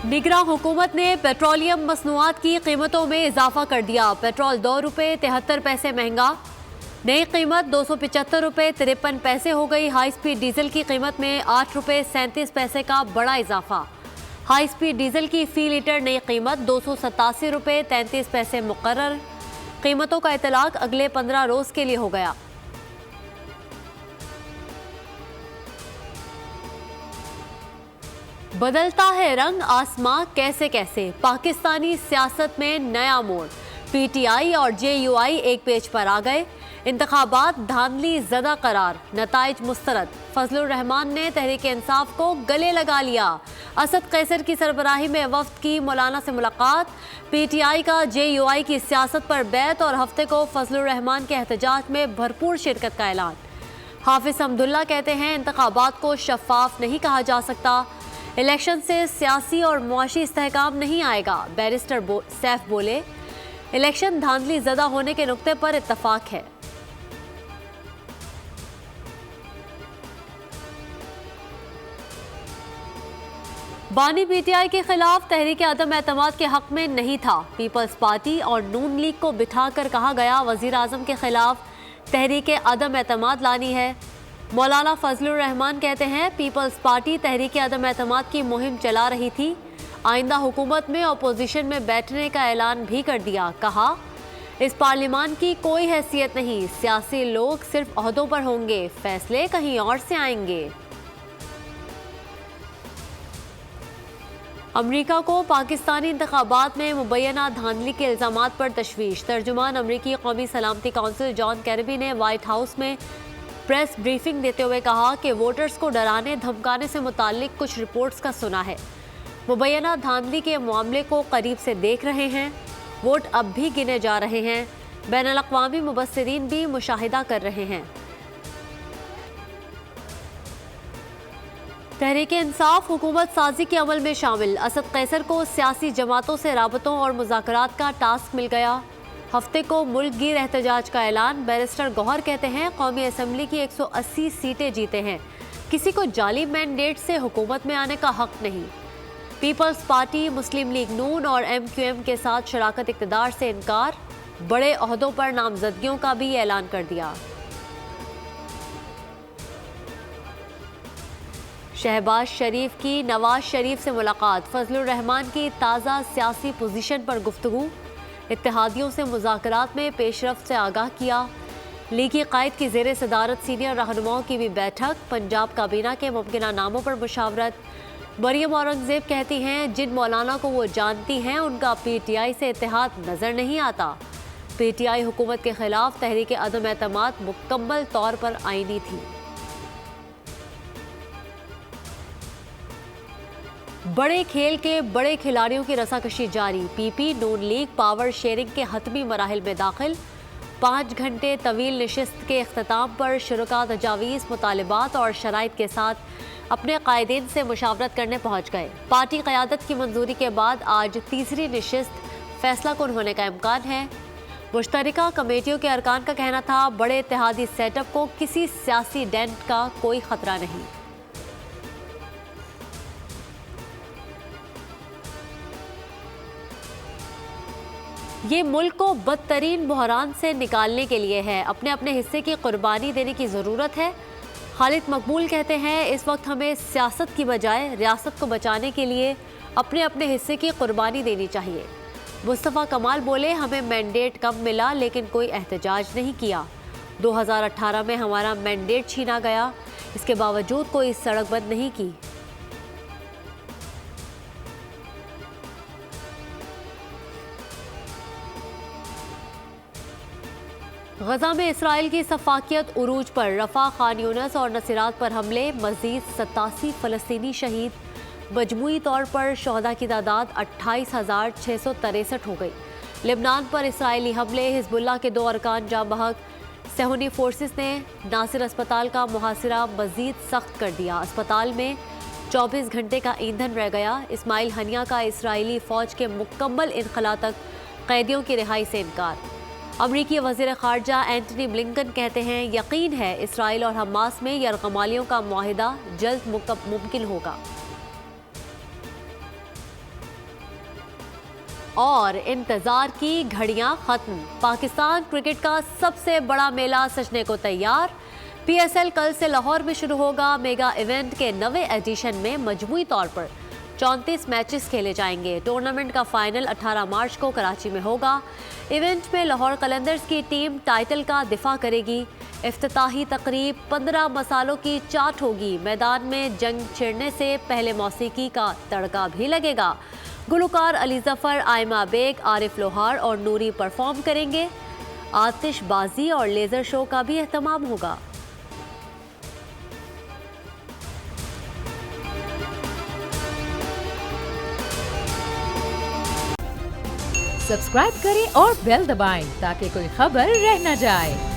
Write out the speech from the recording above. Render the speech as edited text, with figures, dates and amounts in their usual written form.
निगरां हुकूमत ने पेट्रोलियम मसनूआत की कीमतों में इजाफा कर दिया। पेट्रोल ₹2.73 महंगा, नई कीमत ₹275.53 हो गई। हाई स्पीड डीजल की कीमत में ₹8.37 का बड़ा इजाफा। हाई स्पीड डीजल की फी लीटर नई कीमत ₹287.33 मुकर्रर। कीमतों का इतलाक अगले 15 रोज के लिए हो गया। बदलता है रंग आसमां कैसे कैसे, पाकिस्तानी सियासत में नया मोड़। पीटीआई और जेयूआई एक पेज पर आ गए। इंतखाबात धांधली ज़दा करार, नताइज मुस्तरद। फजलुर रहमान ने तहरीक इंसाफ को गले लगा लिया। असद कैसर की सरबराही में वफ्द की मौलाना से मुलाकात। पीटीआई का जेयूआई की सियासत पर बैत और हफ्ते को फजलुर रहमान के एहतजाज में भरपूर शिरकत का ऐलान। हाफिज हमदुल्ला कहते हैं इंतखाबात को शफाफ नहीं कहा जा सकता, इलेक्शन से सियासी और मुआशी इस्तेहकाम नहीं आएगा। बैरिस्टर सैफ बोले इलेक्शन धांधली ज़दा होने के नुक्ते पर इत्तफाक है। बानी पीटीआई के खिलाफ तहरीक अदम एतमाद के हक में नहीं था। पीपल्स पार्टी और नून लीग को बिठाकर कहा गया वजीर आजम के खिलाफ तहरीक अदम एतमाद लानी है। मौलाना फजलुर रहमान कहते हैं पीपल्स पार्टी तहरीक अदम एतमाद की मुहिम चला रही थी, आइंदा हुकूमत में अपोजिशन में बैठने का ऐलान भी कर दिया। कहा इस पार्लियामान की कोई हैसियत नहीं, सियासी लोग सिर्फ ओहदों पर होंगे, फैसले कहीं और से आएंगे। अमरीका को पाकिस्तानी इंतखाबात में मुबैना धांधली के इल्जामात पर तशवीश। तर्जुमान अमरीकी कौमी सलामती काउंसिल जॉन कैरबी ने व्हाइट हाउस में प्रेस ब्रीफिंग देते हुए कहा कि वोटर्स को डराने धमकाने से मुताल्लिक कुछ रिपोर्ट्स का सुना है। मुबैना धांधली के मामले को करीब से देख रहे हैं, वोट अब भी गिने जा रहे हैं, बैनुल अक़वामी मुबस्सिरीन भी मुशाहिदा कर रहे हैं। तहरीक इंसाफ हुकूमत साजी के अमल में शामिल। असद कैसर को सियासी जमातों से राबतों और मुज़ाकरात का टास्क मिल गया। हफ्ते को मुल्क गिर एहतजाज का ऐलान। बैरिस्टर गौहर कहते हैं कौमी असम्बली की 180 सीटें जीते हैं, किसी को जाली मैंडेट से हुकूमत में आने का हक नहीं। पीपल्स पार्टी, मुस्लिम लीग नून और MQM के साथ शराकत इक़्तिदार से इनकार। बड़े ओहदों पर नामजदगियों का भी ऐलान कर दिया। शहबाज शरीफ की नवाज शरीफ से मुलाकात। फजलुर रहमान की ताज़ा सियासी पोजीशन पर गुफ्तगू। इत्तेहादियों से मुज़ाकरात में पेशरफ्त से आगाह किया। लीगी कायद की ज़ेर सदारत सीनियर रहनुमाओं की भी बैठक। पंजाब काबीना के मुमकिन नामों पर मुशावरत। मरियम औरंगज़ेब कहती हैं जिन मौलाना को वो जानती हैं उनका PTI से इत्तेहाद नज़र नहीं आता। PTI हुकूमत के खिलाफ तहरीक अदम एतमाद मुकम्मल तौर पर आईनी थी। बड़े खेल के बड़े खिलाड़ियों की रसाकशी जारी। PP नून लीग पावर शेयरिंग के हतमी मराहिल में दाखिल। 5 घंटे तवील नशिस्त के अख्ताम पर शुरका तजावीज़, मुतालिबात और शराइत के साथ अपने कायदीन से मुशावरत करने पहुँच गए। पार्टी क़यादत की मंजूरी के बाद आज तीसरी नशिस्त फैसला कुन होने का इम्कान है। मुश्तरका कमेटियों के अरकान का कहना था बड़े इत्तेहादी सेटअप को किसी सियासी डेंट का कोई खतरा नहीं। ये मुल्क को बदतरीन बहरान से निकालने के लिए है, अपने अपने हिस्से की कुर्बानी देने की ज़रूरत है। खालिद मकबूल कहते हैं इस वक्त हमें सियासत की बजाय रियासत को बचाने के लिए अपने अपने हिस्से की कुर्बानी देनी चाहिए। मुस्तफ़ा कमाल बोले हमें मैंडेट कम मिला लेकिन कोई एहतजाज नहीं किया। 2018 में हमारा मैंडेट छीना गया, इसके बावजूद कोई सड़क बंद नहीं की। गजा में इसराइल की सफाकियत उरूज पर। रफा, खान यूनिस और नसीरात पर हमले। मजीद 87 फ़लस्तीनी शहीद। मजमूई तौर पर शहदा की तादाद 28,663 हो गई। लेबनान पर इसराइली हमले। हिजबुल्लाह के 2 अरकान जाँ बहक। सहूनी फोर्सेस ने नासिर अस्पताल का मुहासिरा मजीद सख्त कर दिया। अस्पताल में 24 घंटे का ईंधन रह गया। इस्माइल हनिया का इसराइली फ़ौज के मुकम्मल इनखला तक कैदियों की रिहाई से इनकार। अमरीकी वज़ीर ख़ारजा एंटनी ब्लिंकन कहते हैं यकीन है इसराइल और हमास में यरगमालियों का मुआहिदा जल्द मुमकिन होगा। और इंतजार की घड़ियां खत्म। पाकिस्तान क्रिकेट का सबसे बड़ा मेला सजने को तैयार। पीएसएल कल से लाहौर में शुरू होगा। मेगा इवेंट के नवे एडिशन में मजमूई तौर पर 34 मैचेस खेले जाएंगे। टूर्नामेंट का फाइनल 18 मार्च को कराची में होगा। इवेंट में लाहौर कलंदर्स की टीम टाइटल का दिफा करेगी। इफ्तिताही तकरीब 15 मसालों की चाट होगी। मैदान में जंग छिड़ने से पहले मौसीकी का तड़का भी लगेगा। गुलकार अली जफर, आयमा बेग, आरिफ लोहार और नूरी परफॉर्म करेंगे। आतिशबाजी और लेजर शो का भी एहतमाम होगा। सब्सक्राइब करें और बेल दबाएं ताकि कोई खबर रह न जाए।